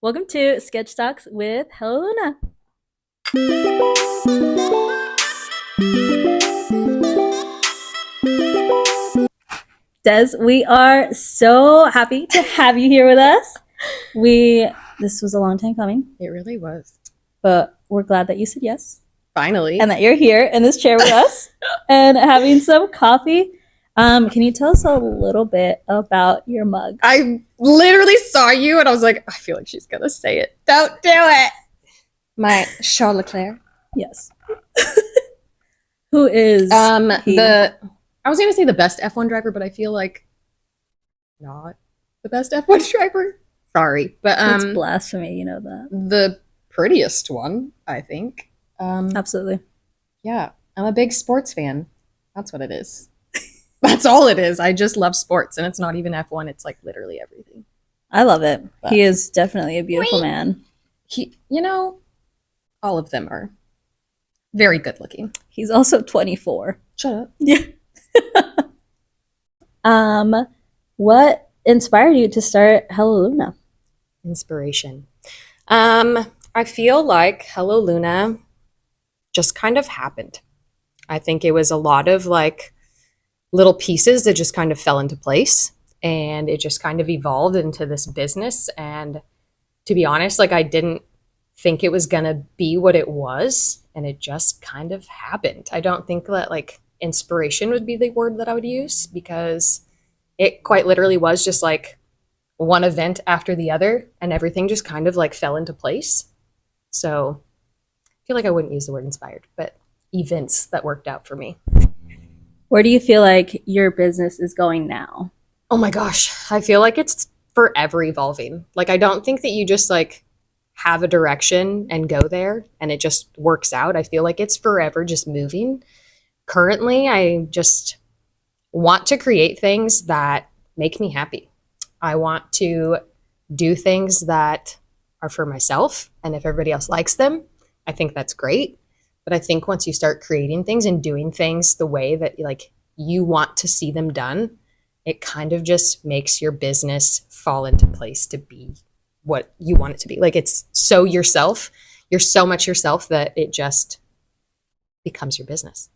Welcome to Sketch Talks with Hello Luna. Des, we are so happy to have you here with us. This was a long time coming, It really was. but we're glad that you said yes Finally. and that you're here in this chair with us and having some coffee. Can you tell us a little bit about your mug? I literally saw you and I was like, I feel like she's going to say it. Don't do it. My Charles Leclerc. Yes. Who is he? I was going to say the best F1 driver, but I feel like not the best F1 driver. Sorry. But It's blasphemy, you know that. the prettiest one, I think. Absolutely. Yeah. I'm a big sports fan. That's what it is. That's all it is. I just love sports, and it's not even F1. It's like literally everything. I love it. But He is definitely a beautiful man. All of them are very good looking. He's also 24. Shut up. Yeah. What inspired you to start Hello Luna? Inspiration. I feel like Hello Luna just kind of happened. I think it was a lot of like little pieces that just kind of fell into place and it just kind of evolved into this business. And to be honest, like I didn't think it was gonna be what it was, and it just kind of happened. I don't think that like inspiration would be the word that I would use because it quite literally was just like one event after the other and everything just kind of like fell into place. So I feel like I wouldn't use the word inspired, but events that worked out for me. Where do you feel like your business is going now? Oh my gosh, I feel like it's forever evolving. Like I don't think that you just like have a direction and go there and it just works out. I feel like it's forever just moving. Currently, I just want to create things that make me happy. I want to do things that are for myself. And if everybody else likes them, I think that's great. But I think once you start creating things and doing things the way that like you want to see them done, it kind of just makes your business fall into place to be what you want it to be. Like it's so yourself. You're so much yourself that it just becomes your business.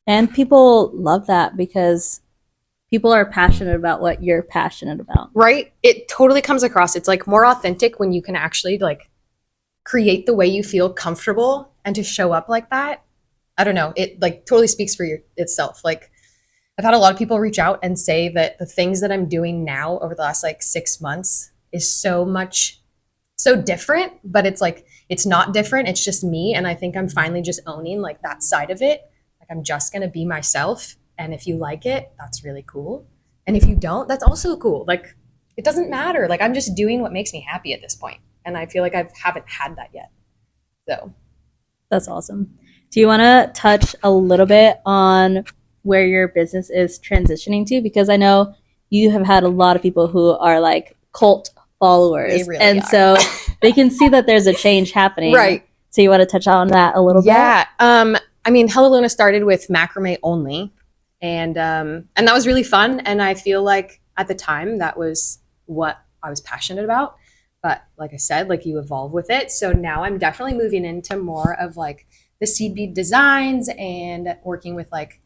And people love that because people are passionate about what you're passionate about. Right? It totally comes across. It's like more authentic when you can actually like create the way you feel comfortable and to show up like that. I don't know. It like totally speaks for itself. Like I've had a lot of people reach out and say that the things that I'm doing now over the last like 6 months is so different, but it's like it's not different. It's just me. And I think I'm finally just owning like that side of it. Like I'm just gonna be myself. And if you like it, that's really cool. And if you don't, that's also cool. Like it doesn't matter. Like I'm just doing what makes me happy at this point. And I feel like I haven't had that yet. So That's awesome. Do you want to touch a little bit on where your business is transitioning to? Because I know you have had a lot of people who are like cult followers. really And are. so they can see that there's a change happening. Right. So you want to touch on that a little bit? Yeah. I mean, Hello Luna started with macrame only, and that was really fun. And I feel like at the time that was what I was passionate about. But like I said, like you evolve with it. So now I'm definitely moving into more of like the seed bead designs and working with like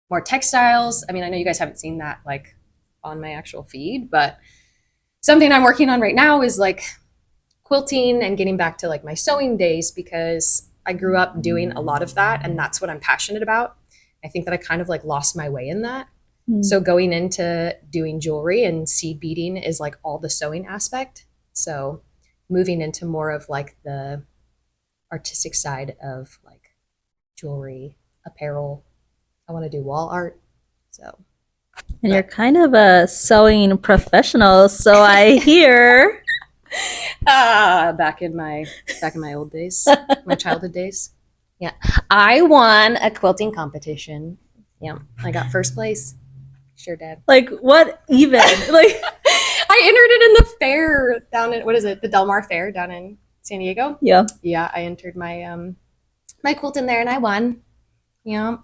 more textiles. I mean, I know you guys haven't seen that like on my actual feed, but something I'm working on right now is like quilting and getting back to like my sewing days because I grew up doing a lot of that and that's what I'm passionate about. I think that I kind of like lost my way in that. So going into doing jewelry and seed beading is like all the sewing aspect. So moving into more of like the artistic side of like jewelry, apparel. I want to do wall art. So And you're kind of a sewing professional, so I hear. back in my old days, my childhood days. Yeah. I won a quilting competition. Yeah. I got first place. Sure did. Like, what even? Like, I entered it in the fair down in what is it? The Del Mar Fair down in San Diego. yeah. Yeah, I entered my quilt in there and I won. Yeah.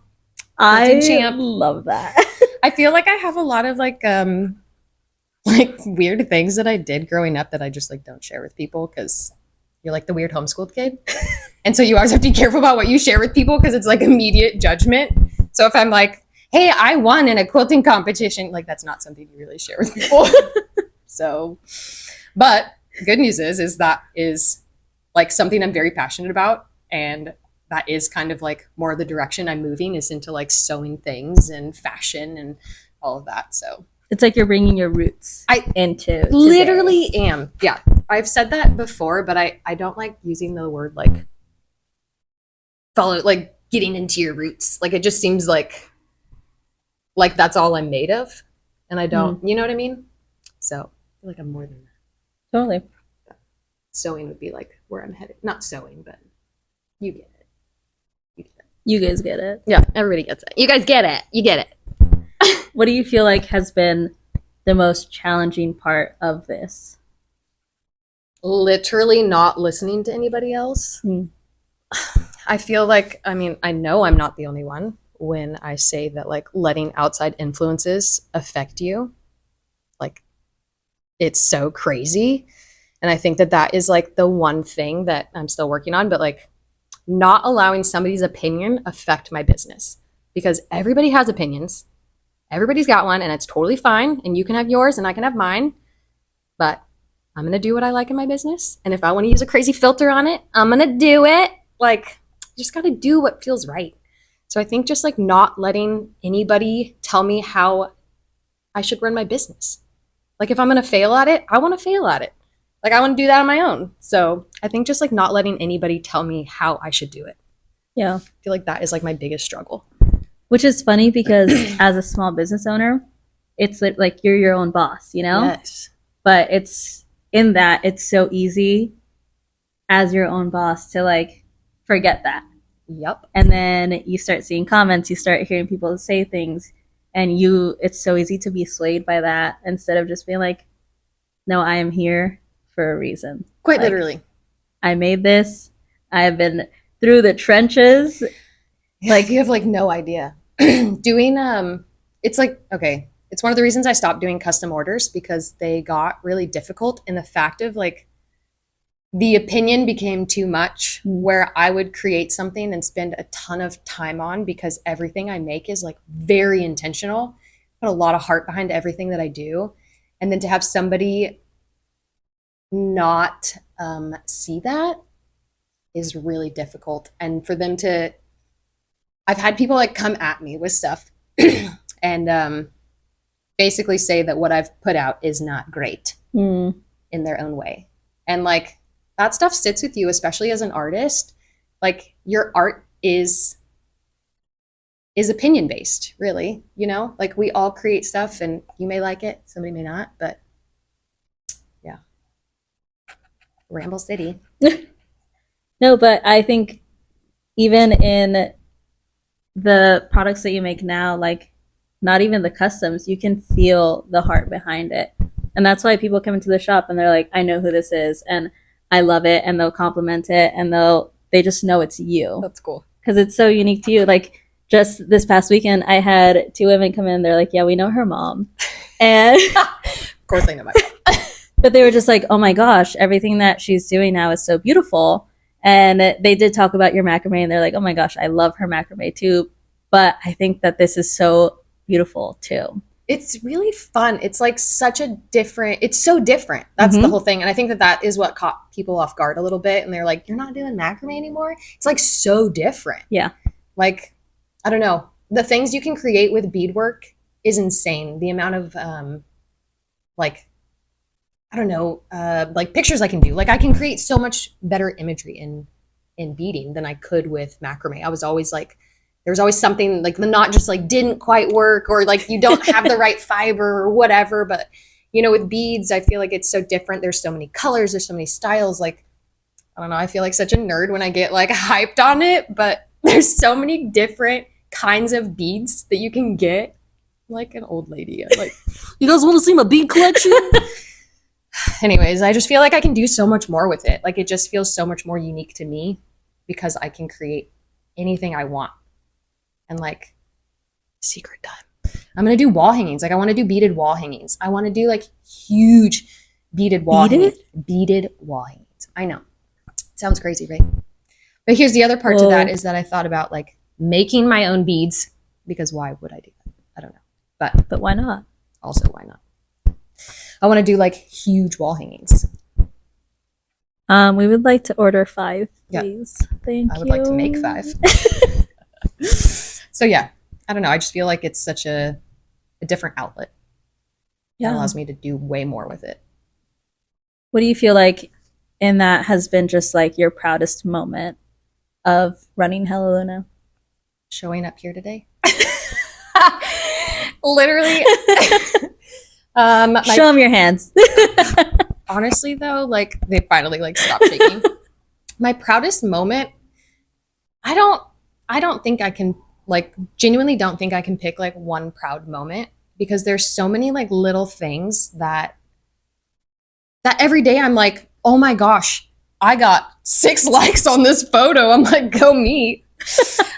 I champ. love that. I feel like I have a lot of like like weird things that I did growing up that I just like don't share with people because you're like the weird homeschooled kid. And so you always have to be careful about what you share with people because it's like immediate judgment. So if I'm like, hey, I won in a quilting competition, like that's not something you really share with people. So, but good news is that is like something I'm very passionate about. And that is kind of like more of the direction I'm moving is into like sewing things and fashion and all of that. So It's like you're bringing your roots into literally today. am. Yeah. I've said that before, but I don't like using the word like follow, like getting into your roots. Like it just seems like that's all I'm made of. And I don't, you know what I mean? So I feel like I'm more than that. Totally. Sewing would be like where I'm headed. Not sewing, but you get it. You get it. You guys get it. Yeah, everybody gets it. You guys get it. You get it. What do you feel like has been the most challenging part of this? Literally not listening to anybody else. I feel like, I mean, I know I'm not the only one when I say that like letting outside influences affect you. Like it's so crazy. And I think that that is like the one thing that I'm still working on, but like not allowing somebody's opinion affect my business because everybody has opinions. Everybody's got one and it's totally fine. And you can have yours and I can have mine, but I'm going to do what I like in my business. And if I want to use a crazy filter on it, I'm going to do it. Like, you just got to do what feels right. So I think just like not letting anybody tell me how I should run my business. Like if I'm going to fail at it, I want to fail at it. Like I want to do that on my own. So I think just like not letting anybody tell me how I should do it. Yeah. I feel like that is like my biggest struggle. Which is funny because as a small business owner, it's like you're your own boss, you know? Yes. But it's in that it's so easy as your own boss to like forget that. Yep. And then you start seeing comments, you start hearing people say things, and it's so easy to be swayed by that instead of just being like, no, I am here for a reason. Quite Like, literally. I made this. I've been through the trenches. Like you have like no idea. Doing it's like okay, it's one of the reasons I stopped doing custom orders because they got really difficult in the fact of like the opinion became too much where I would create something and spend a ton of time on because everything I make is like very intentional. Put a lot of heart behind everything that I do. And then to have somebody not see that is really difficult. And for them to I've had people like come at me with stuff and basically say that what I've put out is not great in their own way. And like that stuff sits with you, especially as an artist. Like your art is opinion based, really, you know? Like we all create stuff and you may like it, somebody may not, but yeah. Ramble City. No, but I think even in the products that you make now, like not even the customs, you can feel the heart behind it. And that's why people come into the shop and they're like, I know who this is and I love it, and they'll compliment it and they just know it's you. That's cool. Because it's so unique to you. Like just this past weekend I had 2 women come in, they're like, yeah, we know her mom. And of course I know my mom. but they were just like, oh my gosh, everything that she's doing now is so beautiful. And they did talk about your macrame and they're like, oh my gosh, I love her macrame too. But I think that this is so beautiful too. It's really fun. It's like such a different, it's so different. That's the whole thing. And I think that that is what caught people off guard a little bit. And they're like, you're not doing macrame anymore? It's like so different. Yeah. Like, I don't know. The things you can create with beadwork is insane. The amount of like, I don't know, like pictures I can do. Like I can create so much better imagery in beading than I could with macrame. I was always like, there was always something like the knot just like didn't quite work or like you don't have the right fiber or whatever. But you know, with beads, I feel like it's so different. There's so many colors, there's so many styles. Like, I don't know, I feel like such a nerd when I get like hyped on it, but there's so many different kinds of beads that you can get. Like an old lady. I'm like, you guys want to see my bead collection? Anyways, I just feel like I can do so much more with it. Like it just feels so much more unique to me because I can create anything I want. And like secret time. I'm gonna do wall hangings. Like I want to do beaded wall hangings. I want to do like huge beaded wall Beaded? hangings. Beaded wall hangings. I know. Sounds crazy, right? But here's the other part to Whoa. that is that I thought about like making my own beads because why would I do that? I don't know. But why not? Also, why not? I want to do like huge wall hangings. We would like to order 5, Yeah. please. Thank you. I would like to make 5. So yeah, I don't know. I just feel like it's such a different outlet. It Yeah. allows me to do way more with it. What do you feel like in that has been just like your proudest moment of running Hello Luna? Showing up here today. Literally. Show them your hands. Honestly though, like they finally like stopped shaking. My proudest moment, I don't think I can like genuinely don't think I can pick like one proud moment because there's so many like little things that every day I'm like, oh my gosh, I got 6 likes on this photo. I'm like, go me.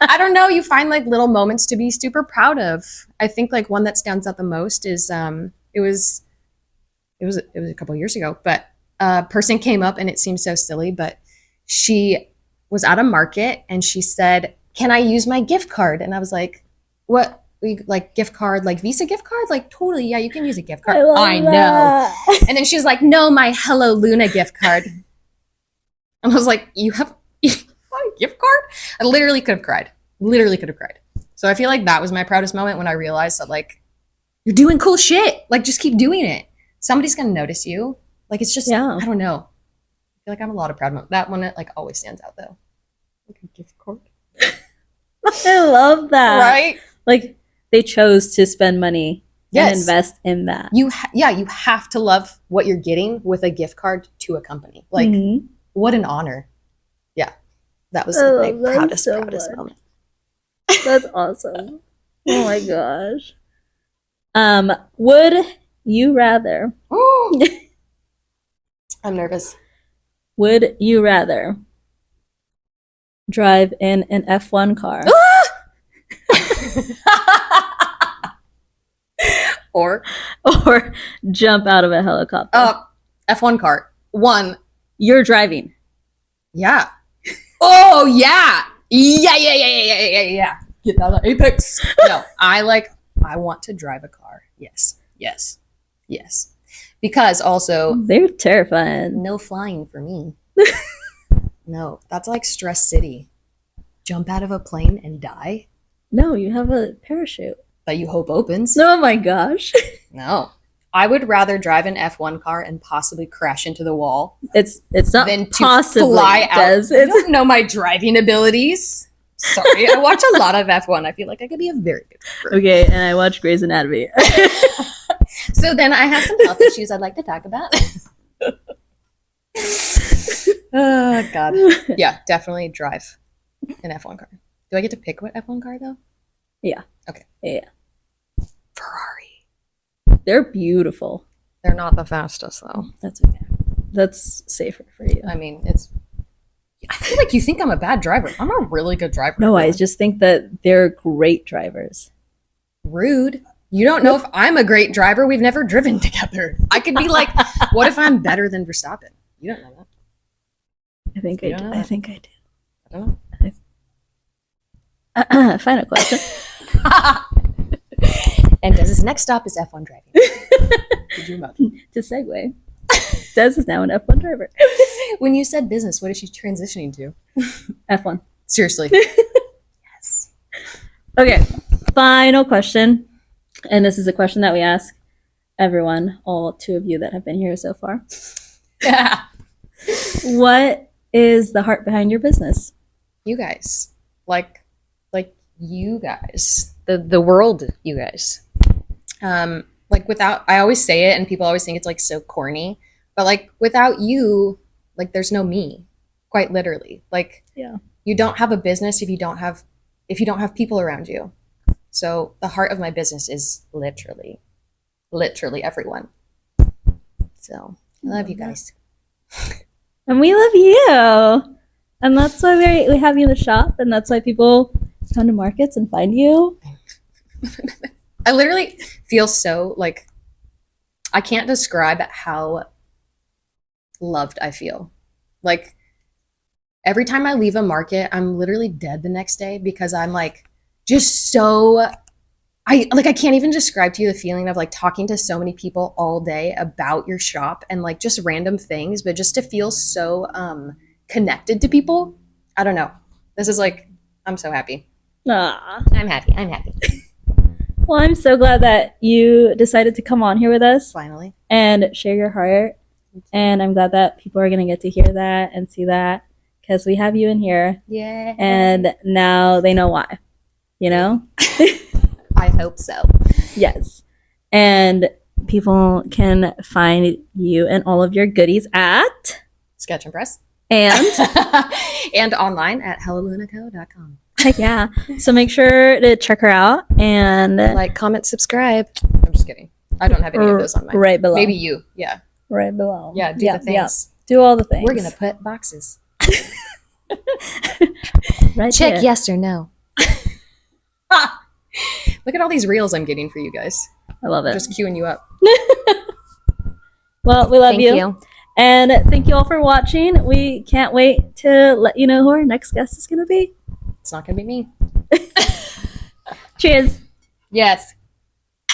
I don't know. You find like little moments to be super proud of. I think like one that stands out the most is it was a couple years ago, but a person came up and it seemed so silly, but she was at a market and she said, "Can I use my gift card?" And I was like, "What? Like gift card, like Visa gift card? Like totally, yeah, you can use a gift card." I know. And then she was like, "No, my Hello Luna gift card." And I was like, "You have a gift card?" I literally could have cried. Literally could have cried. So I feel like that was my proudest moment when I realized that like you're doing cool shit. Like just keep doing it. Somebody's gonna notice you. Like it's just Yeah. I don't know. I feel like I have a lot of proud moments. That one like always stands out though. Like a gift card. I love that. Right? Like they chose to spend money and Yes. invest in that. You have to love what you're getting with a gift card to a company. Like Mhm. what an honor. Yeah. That was I like, love my that proudest so proudest much. moment. That's awesome. Oh my gosh. Would you rather? I'm nervous. Would you rather drive in an F1 car Or or jump out of a helicopter? F1 car. 1. You're driving. Yeah. Oh yeah. Yeah. Get out of Apex. No, I want to drive a car. Yes. Because also They're terrifying. no flying for me. No, that's like stress city. Jump out of a plane and die No, you have a parachute. that you hope opens. Oh my gosh. No. I would rather drive an F1 car and possibly crash into the wall It's not than to possibly fly out. Des. You It's don't know my driving abilities. Sorry, I watch a lot of F1. I feel like I could be a very good driver. okay, and I watch Grey's Anatomy. So then I have some health issues I'd like to talk about. Oh God. Yeah, definitely drive an F1 car. Do I get to pick what F1 car though? Yeah. Okay. Yeah. Ferrari. They're beautiful. They're not the fastest though. That's okay. That's safer for you. I mean, I feel like you think I'm a bad driver. I'm a really good driver. No, I just think that they're great drivers. Rude. You don't know if I'm a great driver. We've never driven together. I could be like, what if I'm better than Verstappen? You don't know that. I think You I don't do. know? I think I I don't do. Final question. And Dez's next stop is F1 driving. Could you imagine? To segue, Des is now an F1 driver. When you said business, what is she transitioning to? F1. Seriously. Yes. Okay, final question. And this is a question that we ask everyone, all 2 of you that have been here so far. Yeah. What is the heart behind your business? You guys. Like you guys. The world, you guys. Like without, I always say it and people always think it's like so corny, but like without you, like there's no me, quite literally. Like Yeah. you don't have a business if you don't have people around you. So the heart of my business is literally everyone. So I love you guys. And we love you. And that's why we have you in the shop. And that's why people come to markets and find you. I literally feel so like I can't describe how loved I feel. Like every time I leave a market, I'm literally dead the next day because I'm like just so I can't even describe to you the feeling of like talking to so many people all day about your shop and like just random things, but just to feel so connected to people. I don't know. This is like I'm so happy. Aw. I'm happy. I'm happy. Well, I'm so glad that you decided to come on here with us Finally. and share your heart. And I'm glad that people are going to get to hear that and see that because we have you in here. Yeah. And now they know why, you know? I hope so. Yes. And people can find you and all of your goodies at Sketch and Press. and and online at hellolunaco.com. yeah. So make sure to check her out and Like, comment, subscribe. I'm just kidding. I don't have any of those on mine. right below. Maybe you. Yeah. Right below. Yeah, do the things. Do all the things. We're going to put boxes. right Check here. yes or no. Look at all these reels I'm getting for you guys. I love it. Just queuing you up. Well, we love Thank you. And thank you all for watching. We can't wait to let you know who our next guest is going to be. It's not going to be me. Cheers. Yes.